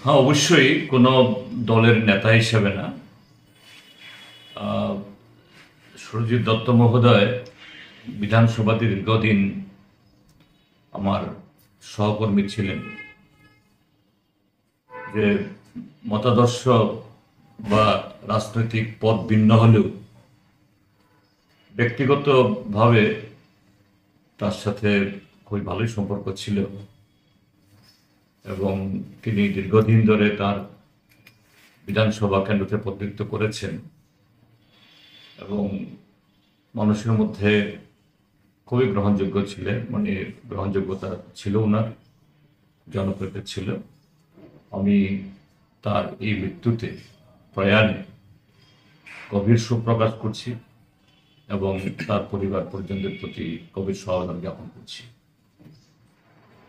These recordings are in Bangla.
হ্যাঁ, অবশ্যই কোনো দলের নেতা হিসেবে না। আহ, সুরজিৎ দত্ত মহোদয় বিধানসভাতে দীর্ঘদিন আমার সহকর্মী ছিলেন। যে মতাদর্শ বা রাজনৈতিক পথ ভিন্ন হলেও ব্যক্তিগতভাবে তার সাথে খুবই ভালোই সম্পর্ক ছিল এবং তিনি দীর্ঘদিন ধরে তার বিধানসভা কেন্দ্রতে প্রতিনিধিত্ব করেছেন এবং মানুষের মধ্যে খুবই গ্রহণযোগ্য ছিলেন, মানে গ্রহণযোগ্যতা ছিল ওনার, জনপ্রিয়তা ছিল। আমি তার এই মৃত্যুতে, প্রয়াণে গভীর শোক প্রকাশ করছি এবং তার পরিবার পরিজনদের প্রতি গভীর সহমত জ্ঞাপন করছি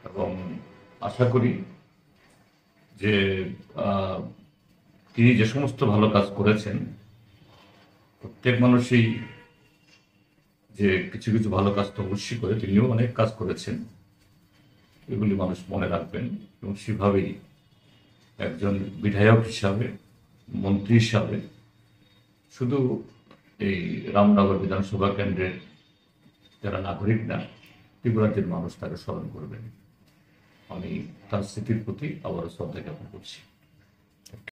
এবং আশা করি যে আহ, তিনি যে সমস্ত ভালো কাজ করেছেন, প্রত্যেক মানুষই যে কিছু কিছু ভালো কাজ তো অবশ্যই করে, তিনিও অনেক কাজ করেছেন, এগুলি মানুষ মনে রাখবেন এবং সেভাবেই একজন বিধায়ক হিসাবে, মন্ত্রী হিসাবে শুধু এই রামনগর বিধানসভা কেন্দ্রের যারা নাগরিক না, ত্রিপুরাজ্যের মানুষ তাকে স্মরণ করবেন। আমি তার স্মৃতির প্রতি আবারও শ্রদ্ধা জ্ঞাপন করছি।